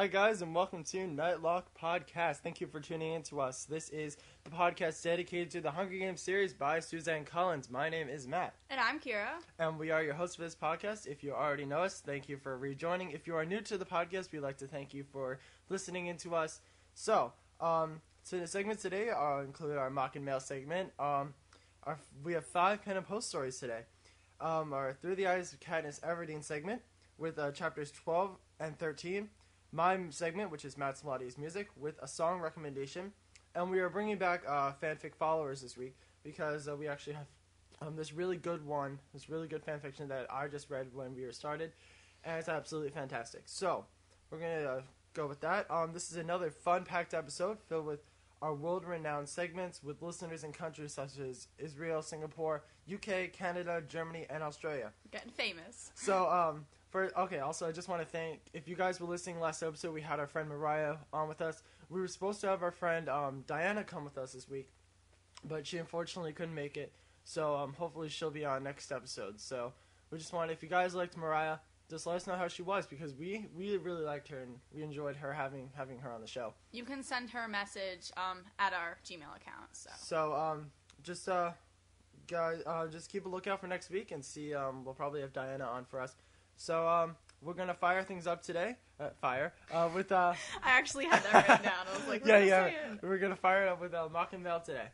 Hi guys, and welcome to Nightlock Podcast. Thank you for tuning in to us. This is the podcast dedicated to the Hunger Games series by Suzanne Collins. My name is Matt. And I'm Kira. And we are your hosts for this podcast. If you already know us, thank you for rejoining. If you are new to the podcast, we'd like to thank you for listening in to us. So the segments today include our mock and mail segment. We have 5 pen and post stories today. Our Through the Eyes of Katniss Everdeen segment with chapters 12 and 13. My segment, which is Matt's Melodies Music, with a song recommendation. And we are bringing back fanfic followers this week because we actually have this really good fanfiction that I just read when we were started. And it's absolutely fantastic. So, we're going to go with that. This is another fun-packed episode filled with our world-renowned segments with listeners in countries such as Israel, Singapore, UK, Canada, Germany, and Australia. Getting famous. So, also, I just want to thank, if you guys were listening last episode, we had our friend Mariah on with us. We were supposed to have our friend Diana come with us this week, but she unfortunately couldn't make it. So, hopefully she'll be on next episode. So, we just wanted, if you guys liked Mariah, just let us know how she was, because we really liked her, and we enjoyed her having her on the show. You can send her a message at our Gmail account. Just keep a lookout for next week and see. We'll probably have Diana on for us. So, we're going to fire things up today. With I actually had that written down. I was like, we're going to fire it up with Mock and Mail today.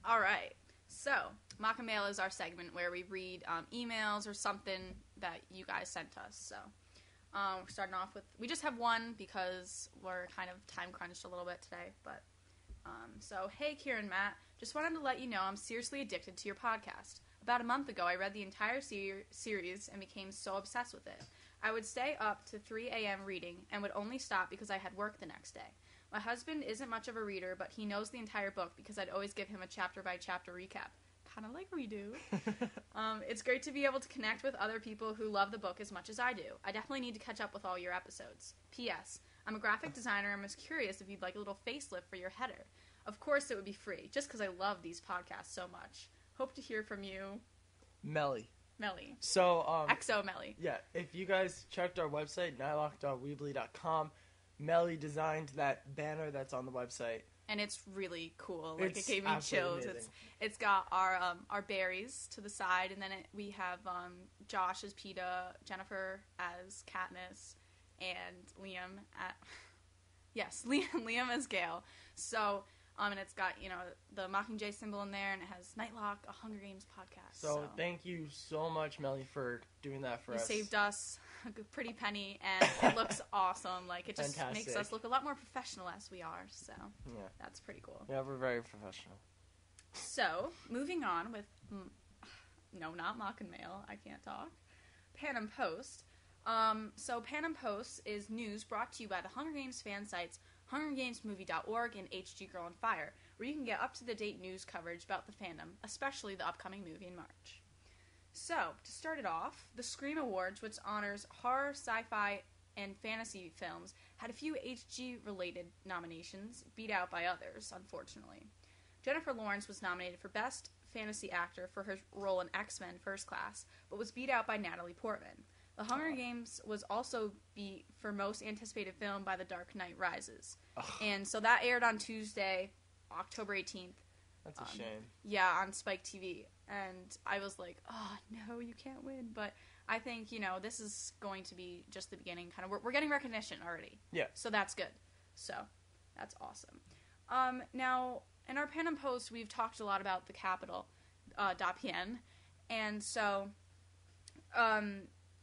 All right. So, Mock and Mail is our segment where we read emails or something that you guys sent us. So, we're starting off with, we just have one because we're kind of time crunched a little bit today. But, hey, Kira and Matt, just wanted to let you know I'm seriously addicted to your podcast. About a month ago, I read the entire series and became so obsessed with it. I would stay up to 3 a.m. reading and would only stop because I had work the next day. My husband isn't much of a reader, but he knows the entire book because I'd always give him a chapter-by-chapter recap. Kind of like we do. It's great to be able to connect with other people who love the book as much as I do. I definitely need to catch up with all your episodes. P.S. I'm a graphic designer and was curious if you'd like a little facelift for your header. Of course it would be free, just because I love these podcasts so much. Hope to hear from you. Melly. So, XO Melly. Yeah, if you guys checked our website, nightlock.weebly.com, Melly designed that banner that's on the website. And it's really cool. Like, it gave me chills. Amazing. It's got our berries to the side, and then we have Josh as PETA, Jennifer as Katniss, and Liam Liam as Gale. So, and it's got, the Mockingjay symbol in there, and it has Nightlock, a Hunger Games podcast. So thank you so much, Melly, for doing that for us. You saved us a pretty penny, and it looks awesome. Like, it just makes us look a lot more professional as we are, so that's pretty cool. Yeah, we're very professional. So, moving on with, not Mock and Mail, I can't talk, Pan and Post. So Pan and Post is news brought to you by the Hunger Games fan sites, HungerGamesMovie.org and HG Girl on Fire, where you can get up-to-the-date news coverage about the fandom, especially the upcoming movie in March. So, to start it off, the Scream Awards, which honors horror, sci-fi, and fantasy films, had a few HG-related nominations, beat out by others, unfortunately. Jennifer Lawrence was nominated for Best Fantasy Actor for her role in X-Men First Class, but was beat out by Natalie Portman. The Hunger Games was also beat for Most Anticipated Film by The Dark Knight Rises. And so that aired on Tuesday, October 18th. That's a shame. Yeah, on Spike TV. And I was like, oh, no, you can't win. But I think, this is going to be just the beginning. Kind of, we're getting recognition already. Yeah. So that's good. So that's awesome. Now, in our Pan and Post, we've talked a lot about the Capital, .pn. And so,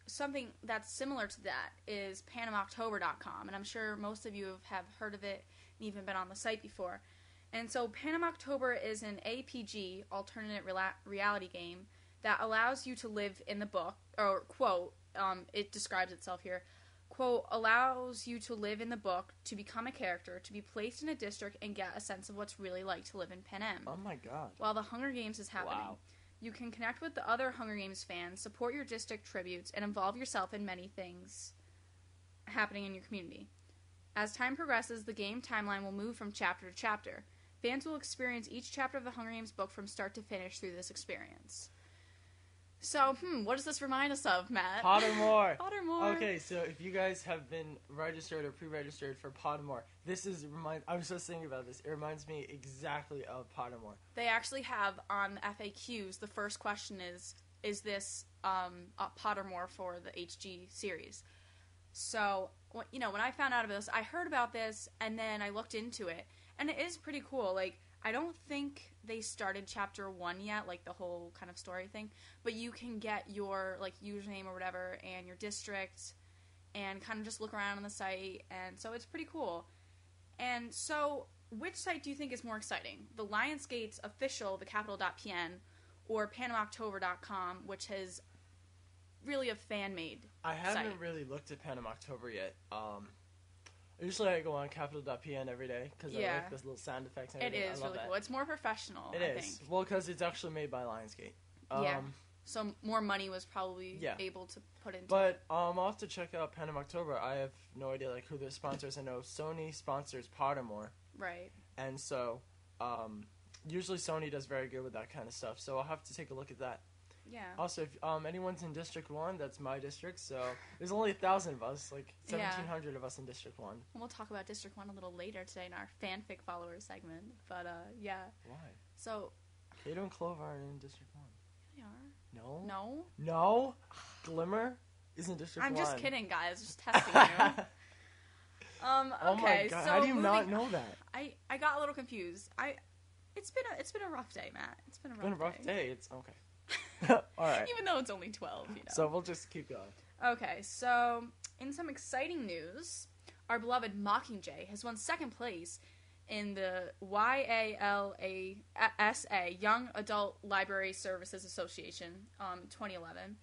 something that's similar to that is PanamOctober.com, and I'm sure most of you have heard of it and even been on the site before. And so Panam October is an APG, alternate reality game, that allows you to live in the book, or, quote, it describes itself here, quote, allows you to live in the book, to become a character, to be placed in a district, and get a sense of what's really like to live in Panem. Oh my god. While the Hunger Games is happening. Wow. You can connect with the other Hunger Games fans, support your district tributes, and involve yourself in many things happening in your community. As time progresses, the game timeline will move from chapter to chapter. Fans will experience each chapter of the Hunger Games book from start to finish through this experience. So, what does this remind us of, Matt? Pottermore. Pottermore. Okay, so if you guys have been registered or pre-registered for Pottermore, I was just thinking about this. It reminds me exactly of Pottermore. They actually have on the FAQs, the first question is this Pottermore for the HG series? So, when I found out about this, I heard about this, and then I looked into it, and it is pretty cool. Like, I don't think they started chapter 1 yet, like the whole kind of story thing, but you can get your like username or whatever and your district and kind of just look around on the site, and so it's pretty cool. And so, which site do you think is more exciting? The Lionsgate's official, the capital.pn, or PanamOctober.com, which has really a fan-made I haven't site. really looked at Panama October yet. Usually I go on capital.pn every day because I like those little sound effects and It everything. is really cool. It's more professional, It I is. think. Well, because it's actually made by Lionsgate. Yeah. So more money was probably able to put into it. But I'll have to check out Panama October. I have no idea like who their sponsors. I know Sony sponsors Pottermore. Right. And so usually Sony does very good with that kind of stuff. So I'll have to take a look at that. Yeah. Also, if anyone's in District 1, that's my district, so there's only 1,000 of us, like 1,700 of us in District 1. And we'll talk about District 1 a little later today in our fanfic followers segment, but yeah. Why? So... Kato and Clove are in District 1. They are. No? No? No? Glimmer is in District 1. I'm just kidding, guys. Just testing you. Okay, oh my God. so how do you not know that? I got a little confused. It's been a rough day, Matt. It's been a rough day. It's okay. All right. Even though it's only 12, So we'll just keep going. Okay, so in some exciting news, our beloved Mockingjay has won second place in the YALASA Young Adult Library Services Association 2011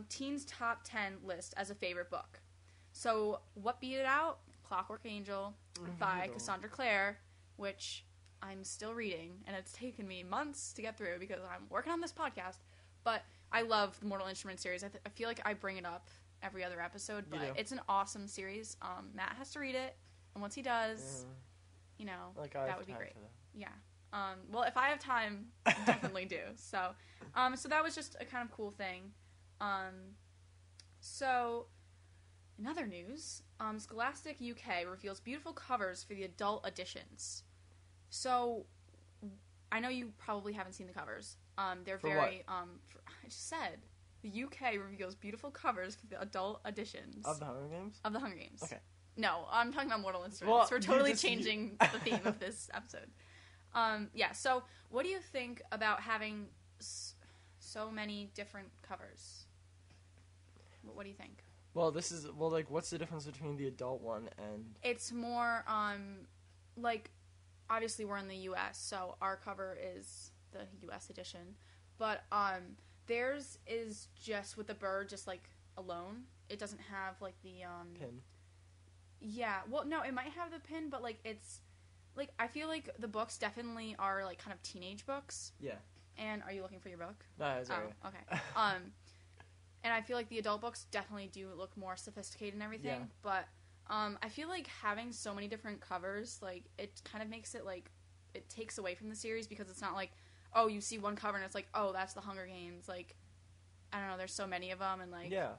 Teens Top 10 list as a favorite book. So what beat it out? Clockwork Angel by Cassandra Clare, which I'm still reading, and it's taken me months to get through because I'm working on this podcast. But I love the Mortal Instruments series. I feel like I bring it up every other episode, but it's an awesome series. Matt has to read it, and once he does, that would be great. Yeah. Well, if I have time, I definitely do. So that was just a kind of cool thing. So, in other news, Scholastic UK reveals beautiful covers for the adult editions. So, I know you probably haven't seen the covers. They're for very, what? I just said, the UK reveals beautiful covers for the adult editions. Of the Hunger Games? Of the Hunger Games. Okay. No, I'm talking about Mortal Instruments. Well, we're totally changing the theme of this episode. So what do you think about having so many different covers? What do you think? Well, what's the difference between the adult one and... It's more, obviously we're in the U.S., so our cover is the U.S. edition, but, theirs is just with the bird, just, alone. It doesn't have, the, pin. Yeah, well, no, it might have the pin, but, it's, I feel like the books definitely are, kind of teenage books. Yeah. And are you looking for your book? No, it's alright. Oh, okay. And I feel like the adult books definitely do look more sophisticated and everything, but, I feel like having so many different covers, it kind of makes it, it takes away from the series, because it's not oh, you see one cover and it's oh, that's the Hunger Games, I don't know, there's so many of them, and, Yeah.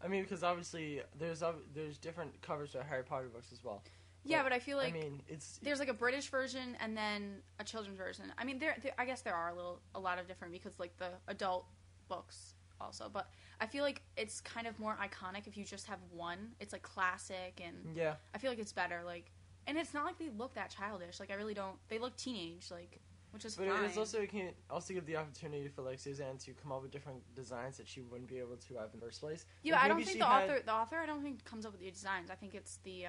I mean, because obviously there's different covers for Harry Potter books as well. Yeah, but I feel like there's a British version and then a children's version. I mean, I guess there are a lot of different, because the adult books also, but I feel like it's kind of more iconic if you just have one. It's classic, and I feel like it's better. And it's not they look that childish. I really don't. They look teenage, which is fine. But it can also give the opportunity for Suzanne to come up with different designs that she wouldn't be able to have in the first place. Yeah, I don't think the author I don't think comes up with the designs. I think it's the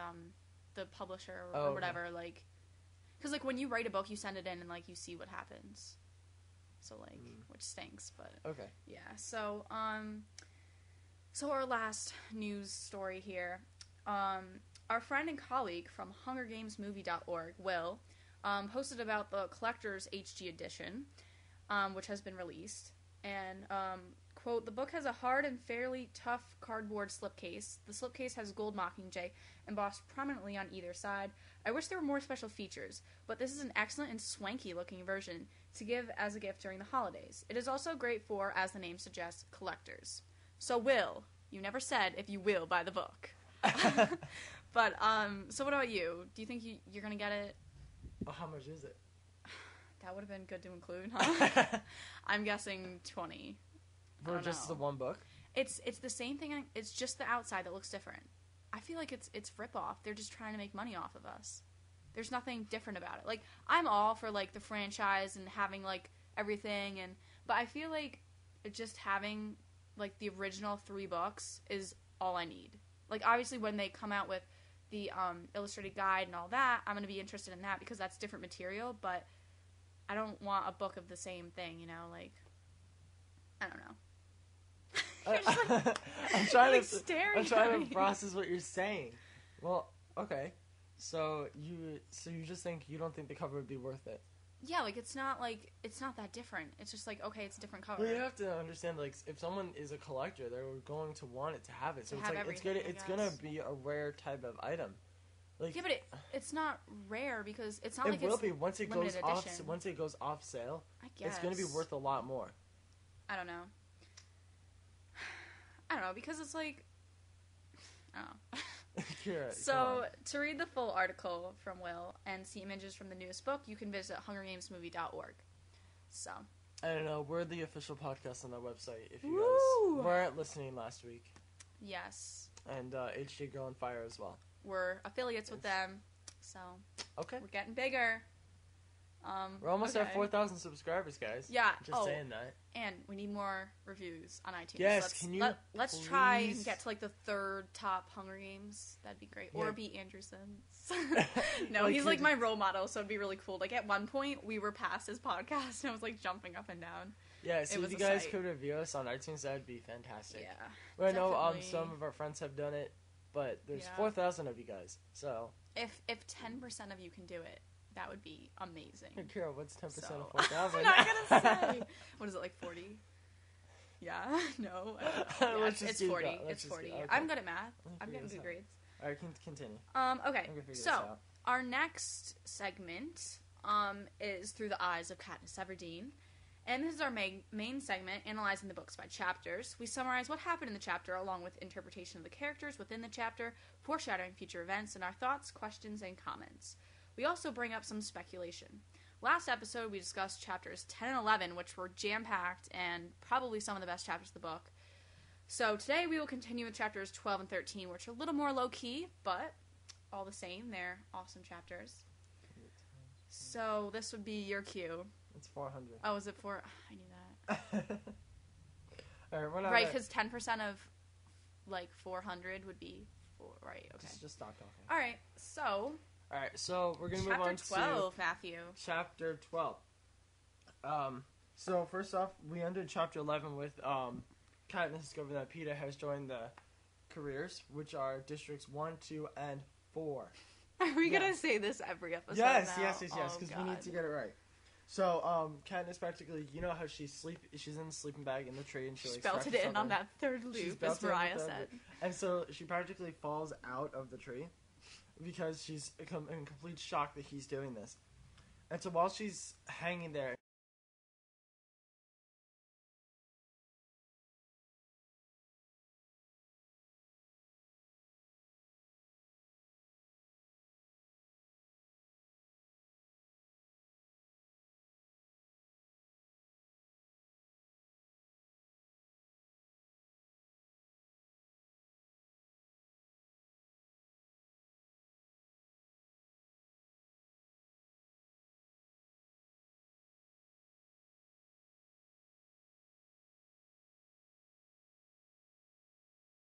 publisher or whatever. Because when you write a book, you send it in and you see what happens. So which stinks, but okay. Yeah. So so our last news story here, our friend and colleague from HungerGamesMovie.org, Will, posted about the collector's HG edition, which has been released, and quote, "The book has a hard and fairly tough cardboard slipcase. The slipcase has gold Mockingjay embossed prominently on either side. I wish there were more special features, but this is an excellent and swanky looking version to give as a gift during the holidays. It is also great for, as the name suggests, collectors." So Will, you never said if you will buy the book. But, so what about you? Do you think you're gonna get it? Oh, how much is it? That would have been good to include, huh? I'm guessing 20. For just the one book? It's the same thing. It's just the outside that looks different. I feel like it's rip-off. They're just trying to make money off of us. There's nothing different about it. Like, I'm all for, like, the franchise and having, like, everything. But I feel like just having, like, the original 3 books is all I need. Like, obviously, when they come out with the illustrated guide and all that, I'm going to be interested in that because that's different material. But I don't want a book of the same thing, you know? Like, I don't know. I'm trying to process what you're saying. Well, okay. So you just think you don't think the cover would be worth it? Yeah, like it's not that different. It's just like, okay, it's a different cover. Well, you have to understand, like, if someone is a collector, they're going to want it to have it. So it's like it's gonna be a rare type of item. Like, yeah, but it's not rare because it's not it will be once it goes off. Once it goes off sale, I guess it's gonna be worth a lot more. I don't know. I don't know, because it's like, I don't know. So, to read the full article from Will and see images from the newest book, you can visit HungerGamesMovie.org. So. I don't know, we're the official podcast on that website, if you guys weren't listening last week. Yes. And HG Girl on Fire as well. We're affiliates with them, so. Okay. We're getting bigger. We're almost at 4,000 subscribers, guys. Yeah. Just saying that. And we need more reviews on iTunes. Yes, let's try and get to like the 3rd top Hunger Games. That'd be great. Yeah. Or be Anderson's. No, he's like my role model, so it'd be really cool. Like at one point, we were past his podcast, and I was like jumping up and down. Yeah, so if you guys could review us on iTunes, that'd be fantastic. Yeah. Well, I know some of our friends have done it, but there's 4,000 of you guys, so. If 10% of you can do it, that would be amazing. Hey, Kira, what's 10% of 4,000? I'm not gonna say. What is it, like 40? Yeah, no. Yeah, it's 40. It's 40. Okay. I'm good at math. I'm getting good grades. All right, continue. Okay. So our next segment is Through the Eyes of Katniss Everdeen. And this is our main segment, analyzing the books by chapters. We summarize what happened in the chapter, along with interpretation of the characters within the chapter, foreshadowing future events, and our thoughts, questions, and comments. We also bring up some speculation. Last episode, we discussed chapters 10 and 11, which were jam-packed and probably some of the best chapters of the book. So today, we will continue with chapters 12 and 13, which are a little more low-key, but all the same, they're awesome chapters. So this would be your cue. It's 400. Oh, is it 4? I knew that. All right, we're not right, because 10% of, like, 400 would be 4, right, okay. Just stop talking. All right, so we're going to move on to... Chapter 12, Matthew. Chapter 12. So, first off, we ended Chapter 11 with Katniss discovering that Peeta has joined the careers, which are Districts 1, 2, and 4. Are we going to say this every episode yes, now? Yes, because we need to get it right. So, Katniss practically, you know how she's in the sleeping bag in the tree, and she belted it in on that 3rd loop, as Mariah said. And so, she practically falls out of the tree, because she's in complete shock that he's doing this. And so while she's hanging there,